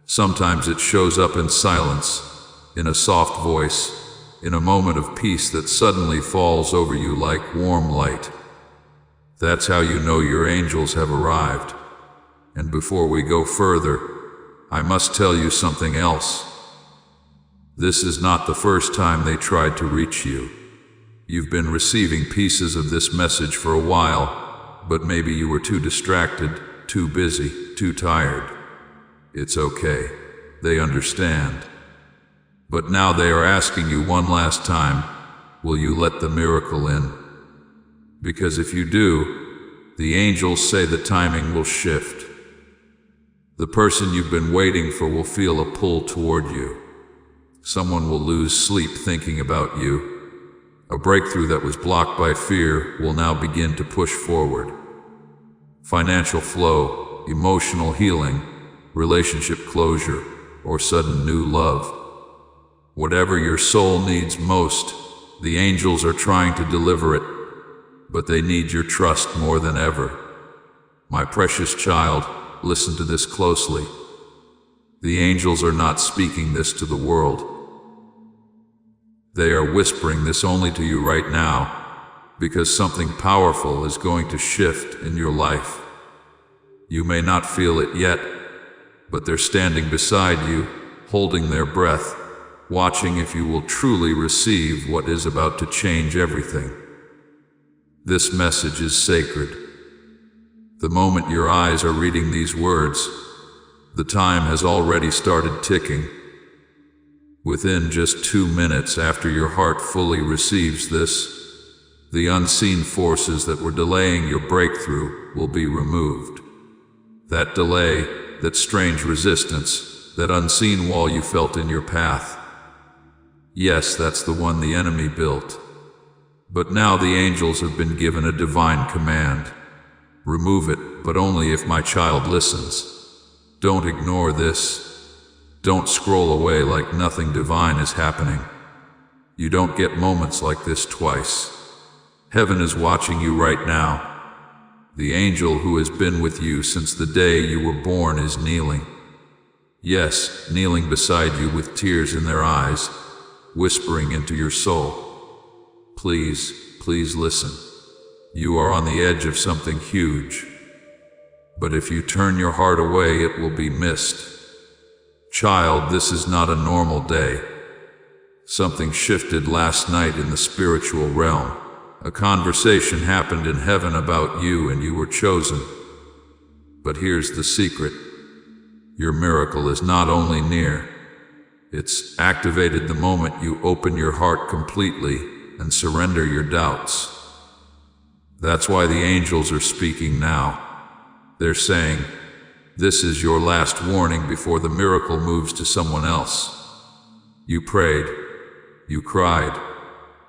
Sometimes it shows up in silence, in a soft voice, in a moment of peace that suddenly falls over you like warm light. That's how you know your angels have arrived. And before we go further, I must tell you something else. This is not the first time they tried to reach you. You've been receiving pieces of this message for a while, but maybe you were too distracted, too busy, too tired. It's okay. They understand. But now they are asking you one last time, will you let the miracle in? Because if you do, the angels say the timing will shift. The person you've been waiting for will feel a pull toward you. Someone will lose sleep thinking about you. A breakthrough that was blocked by fear will now begin to push forward. Financial flow, emotional healing, relationship closure, or sudden new love. Whatever your soul needs most, the angels are trying to deliver it, but they need your trust more than ever. My precious child, listen to this closely. The angels are not speaking this to the world. They are whispering this only to you right now, because something powerful is going to shift in your life. You may not feel it yet, but they're standing beside you, holding their breath, watching if you will truly receive what is about to change everything. This message is sacred. The moment your eyes are reading these words, the time has already started ticking. Within just 2 minutes after your heart fully receives this, the unseen forces that were delaying your breakthrough will be removed. That delay, that strange resistance, that unseen wall you felt in your path. Yes, that's the one the enemy built. But now the angels have been given a divine command. Remove it, but only if my child listens. Don't ignore this. Don't scroll away like nothing divine is happening. You don't get moments like this twice. Heaven is watching you right now. The angel who has been with you since the day you were born is kneeling. Yes, kneeling beside you with tears in their eyes, whispering into your soul. Please, please listen. You are on the edge of something huge. But if you turn your heart away, it will be missed. Child, this is not a normal day. Something shifted last night in the spiritual realm. A conversation happened in heaven about you, and you were chosen. But here's the secret. Your miracle is not only near, it's activated the moment you open your heart completely and surrender your doubts. That's why the angels are speaking now. They're saying, this is your last warning before the miracle moves to someone else. You prayed, you cried,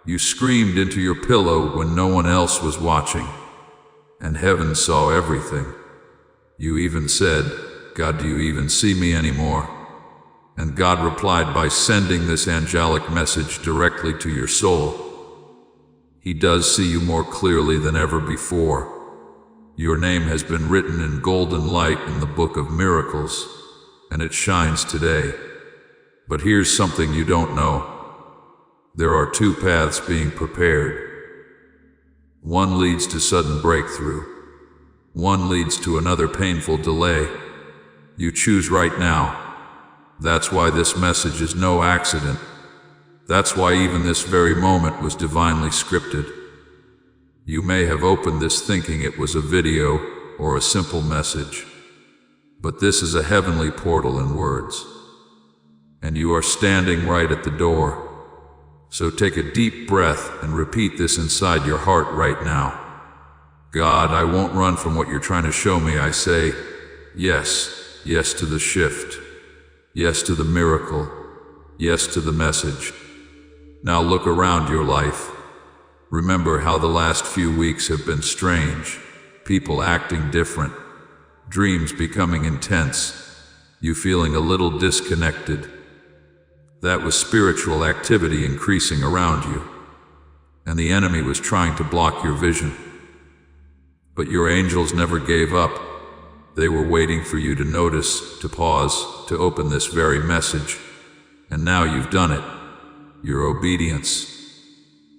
you screamed into your pillow when no one else was watching, and heaven saw everything. You even said, God, do you even see me anymore? And God replied by sending this angelic message directly to your soul. He does see you more clearly than ever before. Your name has been written in golden light in the book of miracles, and it shines today. But here's something you don't know. There are 2 paths being prepared. One leads to sudden breakthrough. One leads to another painful delay. You choose right now. That's why this message is no accident. That's why even this very moment was divinely scripted. You may have opened this thinking it was a video or a simple message, but this is a heavenly portal in words. And you are standing right at the door. So take a deep breath and repeat this inside your heart right now. God, I won't run from what you're trying to show me. I say, yes, yes to the shift. Yes to the miracle. Yes to the message. Now look around your life. Remember how the last few weeks have been strange. People acting different. Dreams becoming intense. You feeling a little disconnected. That was spiritual activity increasing around you. And the enemy was trying to block your vision. But your angels never gave up. They were waiting for you to notice, to pause, to open this very message. And now you've done it. Your obedience.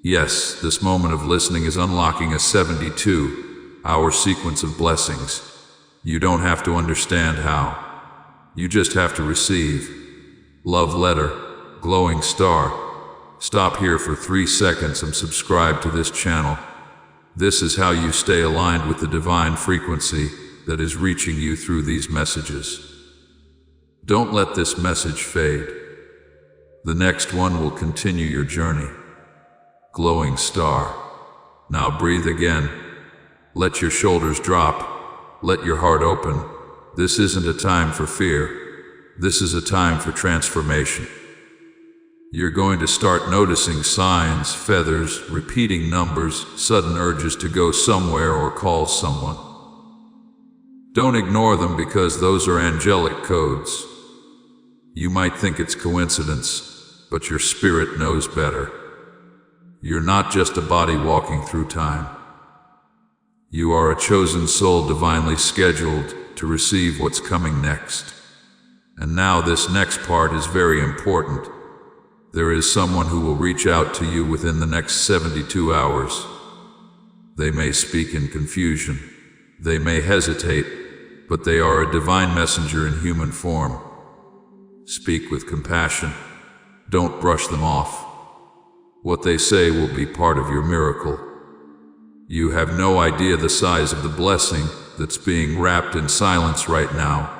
Yes, this moment of listening is unlocking a 72-hour sequence of blessings. You don't have to understand how. You just have to receive. Love letter, glowing star. Stop here for 3 seconds and subscribe to this channel. This is how you stay aligned with the divine frequency that is reaching you through these messages. Don't let this message fade. The next one will continue your journey. Glowing star. Now breathe again. Let your shoulders drop. Let your heart open. This isn't a time for fear. This is a time for transformation. You're going to start noticing signs, feathers, repeating numbers, sudden urges to go somewhere or call someone. Don't ignore them because those are angelic codes. You might think it's coincidence, but your spirit knows better. You're not just a body walking through time. You are a chosen soul divinely scheduled to receive what's coming next. And now this next part is very important. There is someone who will reach out to you within the next 72 hours. They may speak in confusion. They may hesitate, but they are a divine messenger in human form. Speak with compassion. Don't brush them off. What they say will be part of your miracle. You have no idea the size of the blessing that's being wrapped in silence right now.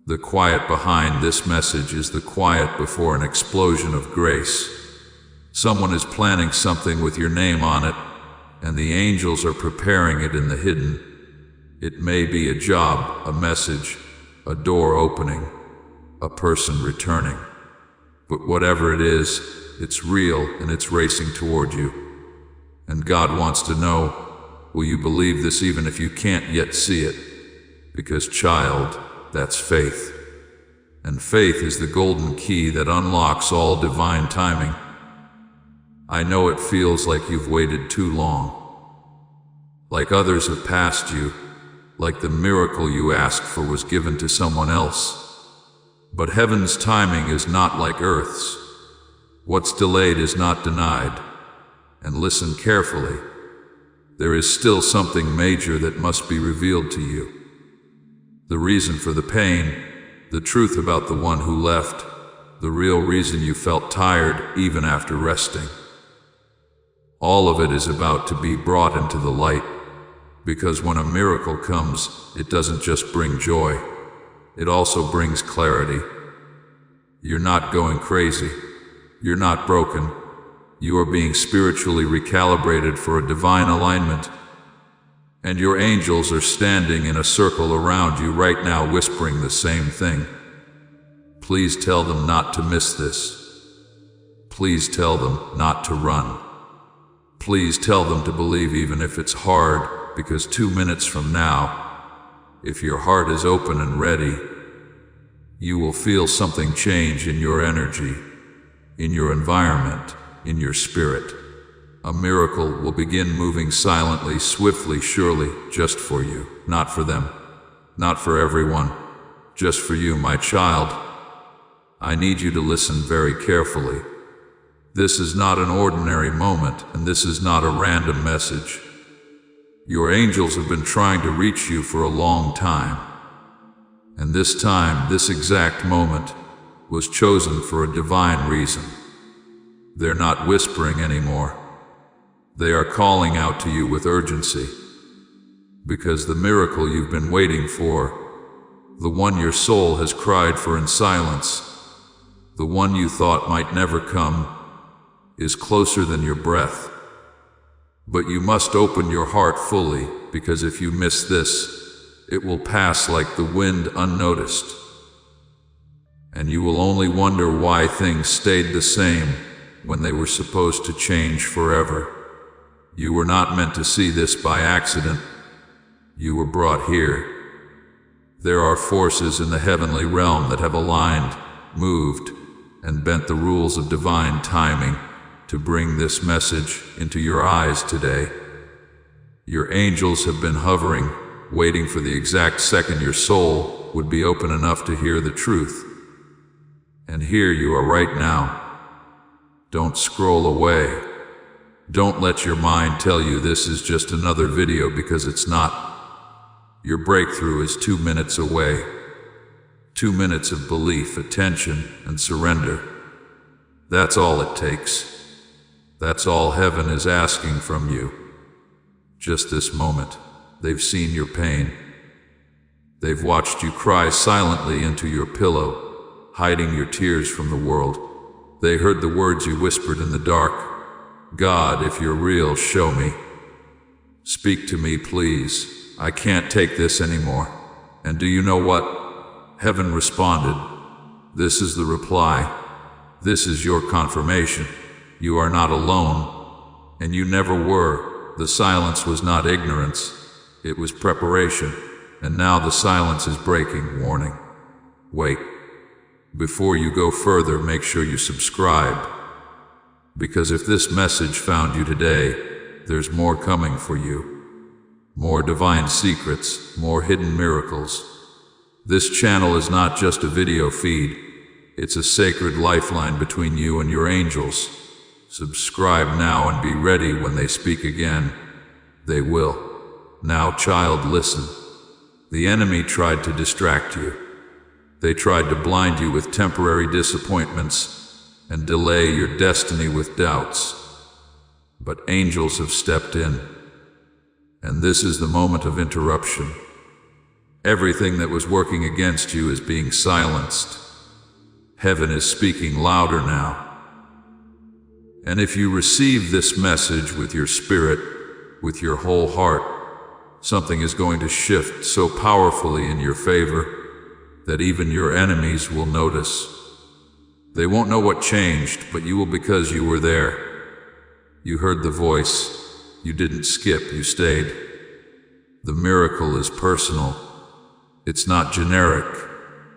The quiet behind this message is the quiet before an explosion of grace. Someone is planning something with your name on it, and the angels are preparing it in the hidden. It may be a job, a message, a door opening, a person returning. But whatever it is, it's real and it's racing toward you. And God wants to know, will you believe this even if you can't yet see it? Because child, that's faith. And faith is the golden key that unlocks all divine timing. I know it feels like you've waited too long. Like others have passed you. Like the miracle you asked for was given to someone else. But heaven's timing is not like earth's. What's delayed is not denied. And listen carefully. There is still something major that must be revealed to you. The reason for the pain, the truth about the one who left, the real reason you felt tired even after resting. All of it is about to be brought into the light, because when a miracle comes, it doesn't just bring joy, it also brings clarity. You're not going crazy. You're not broken. You are being spiritually recalibrated for a divine alignment. And your angels are standing in a circle around you right now whispering the same thing. Please tell them not to miss this. Please tell them not to run. Please tell them to believe even if it's hard, because 2 minutes from now, if your heart is open and ready, you will feel something change in your energy, in your environment, in your spirit. A miracle will begin moving silently, swiftly, surely, just for you. Not for them, not for everyone, just for you, my child. I need you to listen very carefully. This is not an ordinary moment, and this is not a random message. Your angels have been trying to reach you for a long time. And this time, this exact moment, was chosen for a divine reason. They're not whispering anymore. They are calling out to you with urgency, because the miracle you've been waiting for, the one your soul has cried for in silence, the one you thought might never come, is closer than your breath. But you must open your heart fully, because if you miss this, it will pass like the wind unnoticed. And you will only wonder why things stayed the same when they were supposed to change forever. You were not meant to see this by accident. You were brought here. There are forces in the heavenly realm that have aligned, moved, and bent the rules of divine timing to bring this message into your eyes today. Your angels have been hovering, waiting for the exact second your soul would be open enough to hear the truth. And here you are right now. Don't scroll away. Don't let your mind tell you this is just another video, because it's not. Your breakthrough is 2 minutes away. 2 minutes of belief, attention, and surrender. That's all it takes. That's all heaven is asking from you. Just this moment. They've seen your pain. They've watched you cry silently into your pillow, hiding your tears from the world. They heard the words you whispered in the dark. God, if you're real, show me. Speak to me, please. I can't take this anymore. And do you know what? Heaven responded. This is the reply. This is your confirmation. You are not alone. And you never were. The silence was not ignorance. It was preparation. And now the silence is breaking. Warning. Wait. Before you go further, make sure you subscribe. Because if this message found you today, there's more coming for you. More divine secrets, more hidden miracles. This channel is not just a video feed. It's a sacred lifeline between you and your angels. Subscribe now and be ready when they speak again. They will. Now, child, listen. The enemy tried to distract you. They tried to blind you with temporary disappointments and delay your destiny with doubts. But angels have stepped in. And this is the moment of interruption. Everything that was working against you is being silenced. Heaven is speaking louder now. And if you receive this message with your spirit, with your whole heart, something is going to shift so powerfully in your favor that even your enemies will notice. They won't know what changed, but you will, because you were there. You heard the voice. You didn't skip, you stayed. The miracle is personal. It's not generic.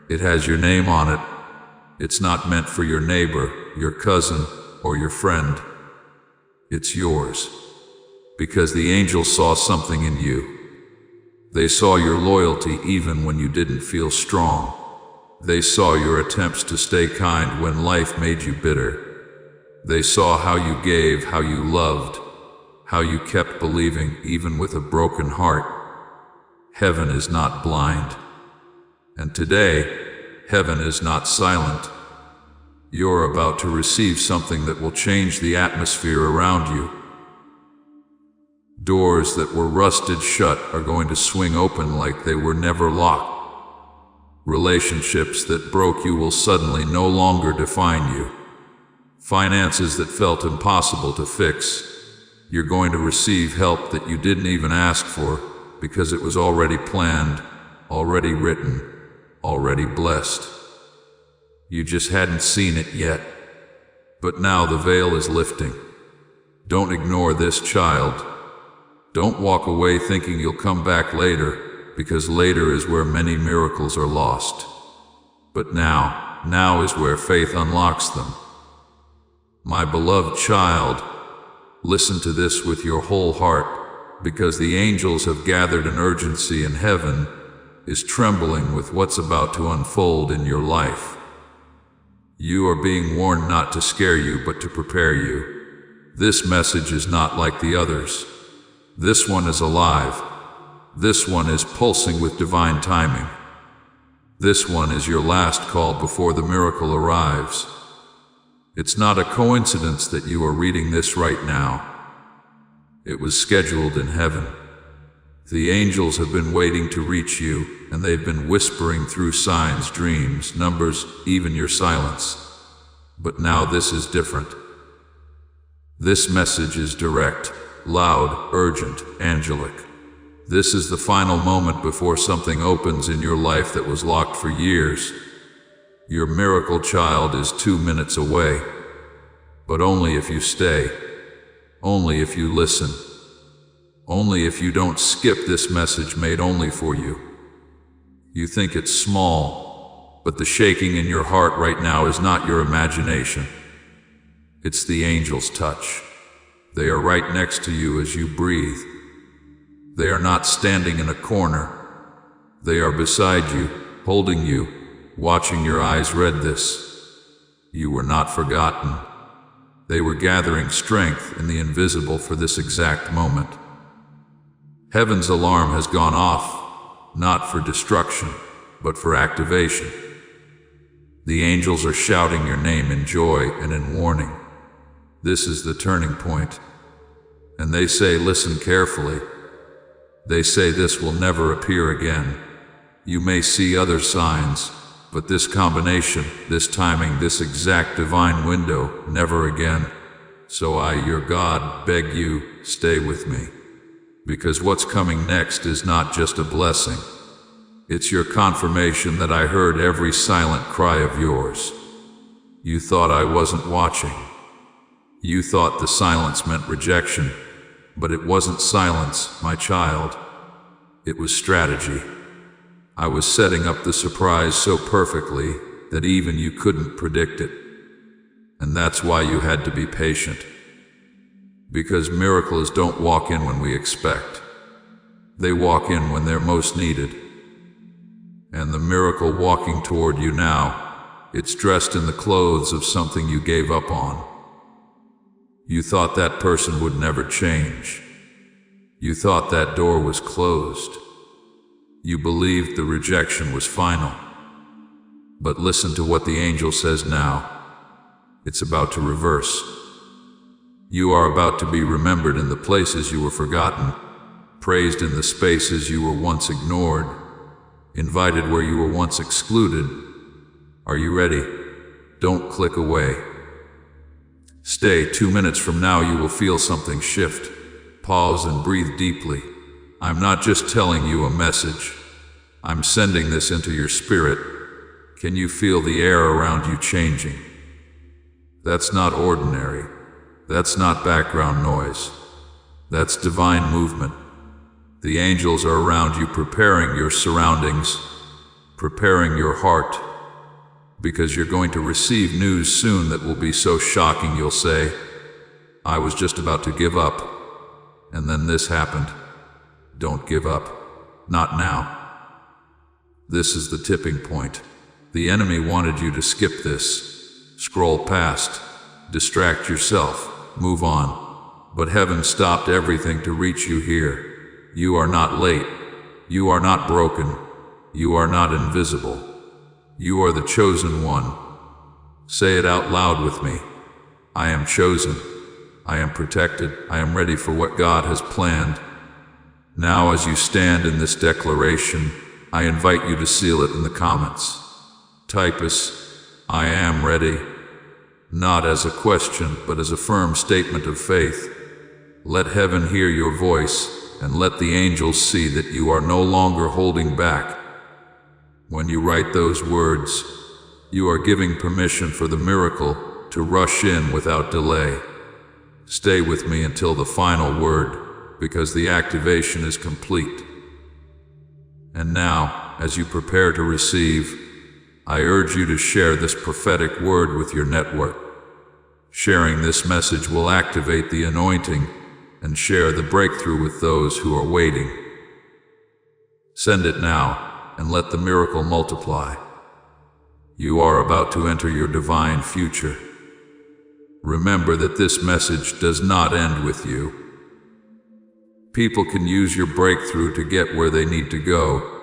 It has your name on it. It's not meant for your neighbor, your cousin, or your friend. It's yours. Because the angels saw something in you. They saw your loyalty even when you didn't feel strong. They saw your attempts to stay kind when life made you bitter. They saw how you gave, how you loved, how you kept believing even with a broken heart. Heaven is not blind. And today, heaven is not silent. You're about to receive something that will change the atmosphere around you. Doors that were rusted shut are going to swing open like they were never locked. Relationships that broke you will suddenly no longer define you. Finances that felt impossible to fix. You're going to receive help that you didn't even ask for, because it was already planned, already written, already blessed. You just hadn't seen it yet. But now the veil is lifting. Don't ignore this, child. Don't walk away thinking you'll come back later, because later is where many miracles are lost. But now is where faith unlocks them. My beloved child, listen to this with your whole heart, because the angels have gathered in urgency and heaven is trembling with what's about to unfold in your life. You are being warned not to scare you, but to prepare you. This message is not like the others. This one is alive. This one is pulsing with divine timing. This one is your last call before the miracle arrives. It's not a coincidence that you are reading this right now. It was scheduled in heaven. The angels have been waiting to reach you, and they've been whispering through signs, dreams, numbers, even your silence. But now this is different. This message is direct, loud, urgent, angelic. This is the final moment before something opens in your life that was locked for years. Your miracle child is 2 minutes away, but only if you stay, only if you listen, only if you don't skip this message made only for you. You think it's small, but the shaking in your heart right now is not your imagination. It's the angel's touch. They are right next to you as you breathe. They are not standing in a corner. They are beside you, holding you, watching your eyes read this. You were not forgotten. They were gathering strength in the invisible for this exact moment. Heaven's alarm has gone off, not for destruction, but for activation. The angels are shouting your name in joy and in warning. This is the turning point. And they say, listen carefully. They say this will never appear again. You may see other signs, but this combination, this timing, this exact divine window, never again. So I, your God, beg you, stay with me. Because what's coming next is not just a blessing. It's your confirmation that I heard every silent cry of yours. You thought I wasn't watching. You thought the silence meant rejection, but it wasn't silence, my child. It was strategy. I was setting up the surprise so perfectly that even you couldn't predict it. And that's why you had to be patient. Because miracles don't walk in when we expect. They walk in when they're most needed. And the miracle walking toward you now, it's dressed in the clothes of something you gave up on. You thought that person would never change. You thought that door was closed. You believed the rejection was final. But listen to what the angel says now. It's about to reverse. You are about to be remembered in the places you were forgotten, praised in the spaces you were once ignored, invited where you were once excluded. Are you ready? Don't click away. Stay. 2 minutes from now you will feel something shift. Pause and breathe deeply. I'm not just telling you a message. I'm sending this into your spirit. Can you feel the air around you changing? That's not ordinary. That's not background noise. That's divine movement. The angels are around you, preparing your surroundings, preparing your heart, because you're going to receive news soon that will be so shocking you'll say, I was just about to give up, and then this happened. Don't give up. Not now. This is the tipping point. The enemy wanted you to skip this, scroll past, distract yourself, move on. But heaven stopped everything to reach you here. You are not late. You are not broken. You are not invisible. You are the chosen one. Say it out loud with me. I am chosen. I am protected. I am ready for what God has planned. Now, as you stand in this declaration, I invite you to seal it in the comments. Type as, I am ready. Not as a question, but as a firm statement of faith. Let heaven hear your voice, and let the angels see that you are no longer holding back. When you write those words, you are giving permission for the miracle to rush in without delay. Stay with me until the final word, because the activation is complete. And now, as you prepare to receive, I urge you to share this prophetic word with your network. Sharing this message will activate the anointing and share the breakthrough with those who are waiting. Send it now and let the miracle multiply. You are about to enter your divine future. Remember that this message does not end with you. People can use your breakthrough to get where they need to go,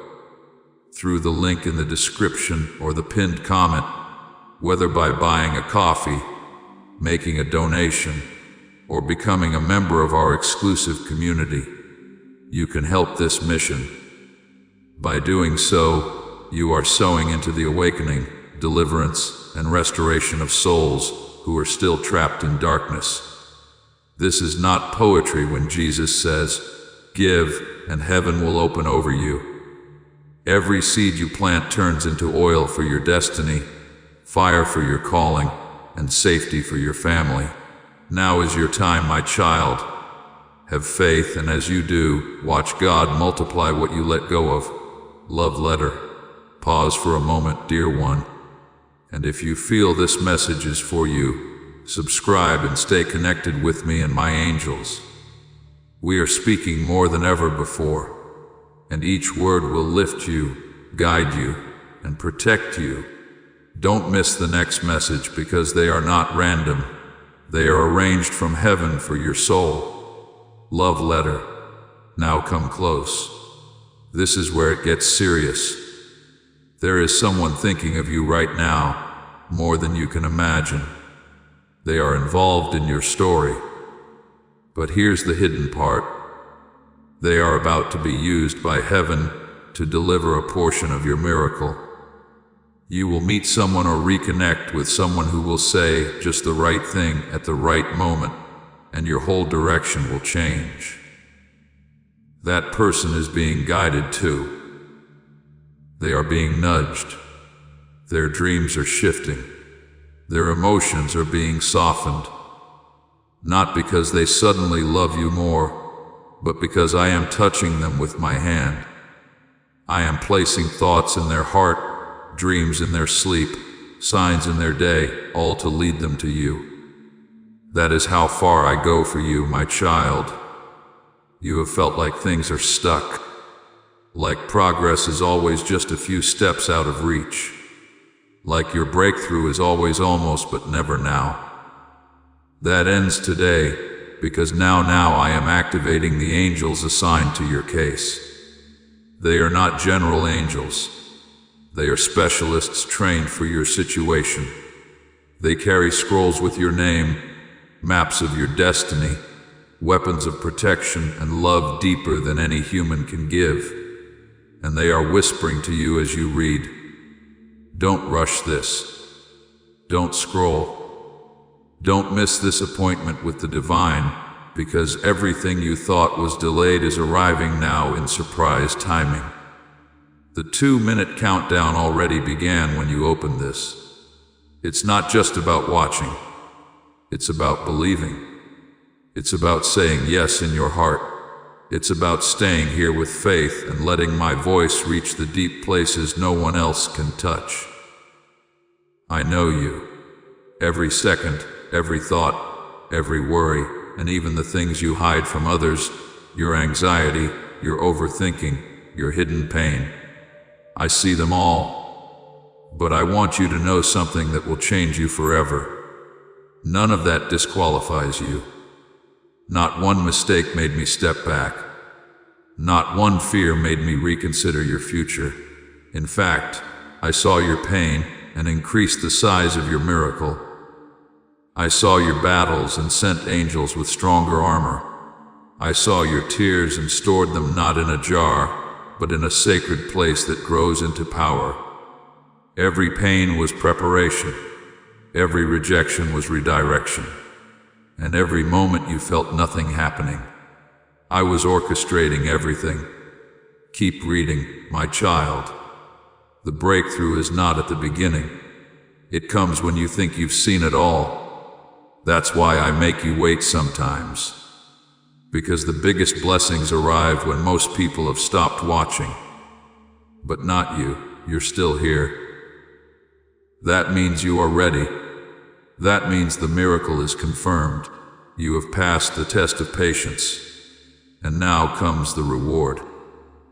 through the link in the description or the pinned comment, whether by buying a coffee, making a donation, or becoming a member of our exclusive community, you can help this mission. By doing so, you are sowing into the awakening, deliverance, and restoration of souls who are still trapped in darkness. This is not poetry when Jesus says, "Give, and heaven will open over you." Every seed you plant turns into oil for your destiny, fire for your calling, and safety for your family. Now is your time, my child. Have faith, and as you do, watch God multiply what you let go of. Love letter. Pause for a moment, dear one. And if you feel this message is for you, subscribe and stay connected with me and my angels. We are speaking more than ever before, and each word will lift you, guide you, and protect you. Don't miss the next message, because they are not random. They are arranged from heaven for your soul. Love letter. Now come close. This is where it gets serious. There is someone thinking of you right now, more than you can imagine. They are involved in your story. But here's the hidden part. They are about to be used by heaven to deliver a portion of your miracle. You will meet someone or reconnect with someone who will say just the right thing at the right moment, and your whole direction will change. That person is being guided too. They are being nudged. Their dreams are shifting. Their emotions are being softened. Not because they suddenly love you more, but because I am touching them with my hand. I am placing thoughts in their heart, dreams in their sleep, signs in their day, all to lead them to you. That is how far I go for you, my child. You have felt like things are stuck, like progress is always just a few steps out of reach, like your breakthrough is always almost but never now. That ends today, because now I am activating the angels assigned to your case. They are not general angels. They are specialists trained for your situation. They carry scrolls with your name, maps of your destiny, weapons of protection, and love deeper than any human can give. And they are whispering to you as you read. Don't rush this. Don't scroll. Don't miss this appointment with the divine, because everything you thought was delayed is arriving now in surprise timing. The 2-minute countdown already began when you opened this. It's not just about watching. It's about believing. It's about saying yes in your heart. It's about staying here with faith and letting my voice reach the deep places no one else can touch. I know you. Every second, every thought, every worry, and even the things you hide from others, your anxiety, your overthinking, your hidden pain. I see them all. But I want you to know something that will change you forever. None of that disqualifies you. Not one mistake made me step back. Not one fear made me reconsider your future. In fact, I saw your pain and increased the size of your miracle. I saw your battles and sent angels with stronger armor. I saw your tears and stored them not in a jar, but in a sacred place that grows into power. Every pain was preparation. Every rejection was redirection. And every moment you felt nothing happening, I was orchestrating everything. Keep reading, my child. The breakthrough is not at the beginning. It comes when you think you've seen it all. That's why I make you wait sometimes. Because the biggest blessings arrive when most people have stopped watching. But not you. You're still here. That means you are ready. That means the miracle is confirmed. You have passed the test of patience. And now comes the reward.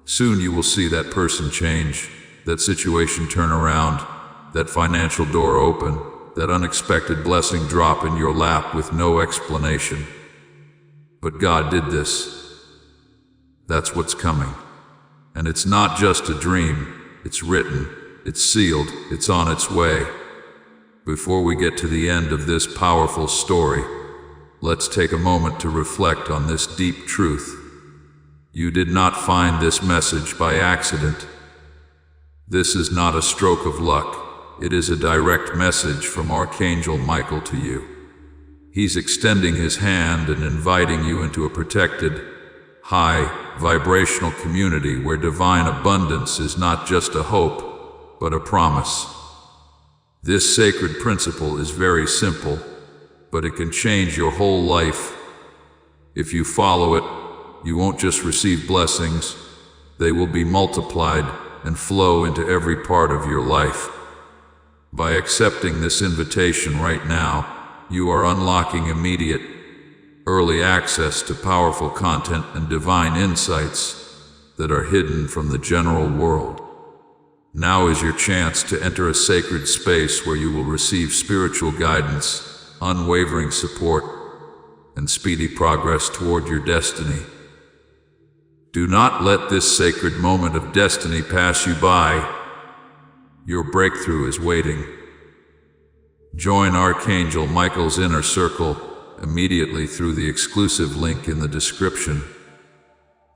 Soon you will see that person change, that situation turn around, that financial door open, that unexpected blessing drop in your lap with no explanation. But God did this. That's what's coming. And it's not just a dream. It's written. It's sealed. It's on its way. Before we get to the end of this powerful story, let's take a moment to reflect on this deep truth. You did not find this message by accident. This is not a stroke of luck. It is a direct message from Archangel Michael to you. He's extending his hand and inviting you into a protected, high, vibrational community where divine abundance is not just a hope, but a promise. This sacred principle is very simple, but it can change your whole life. If you follow it, you won't just receive blessings, they will be multiplied and flow into every part of your life. By accepting this invitation right now, you are unlocking immediate, early access to powerful content and divine insights that are hidden from the general world. Now is your chance to enter a sacred space where you will receive spiritual guidance, unwavering support, and speedy progress toward your destiny. Do not let this sacred moment of destiny pass you by. Your breakthrough is waiting. Join Archangel Michael's inner circle immediately through the exclusive link in the description.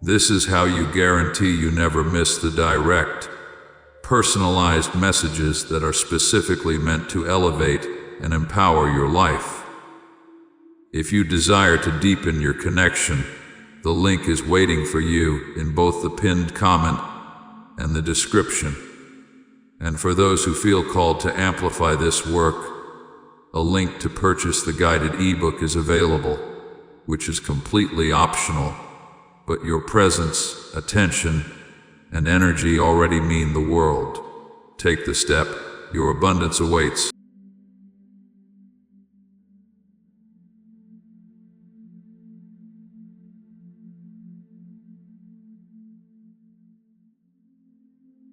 This is how you guarantee you never miss the direct, personalized messages that are specifically meant to elevate and empower your life. If you desire to deepen your connection, the link is waiting for you in both the pinned comment and the description. And for those who feel called to amplify this work, a link to purchase the guided ebook is available, which is completely optional, but your presence, attention, and energy already mean the world. Take the step, your abundance awaits.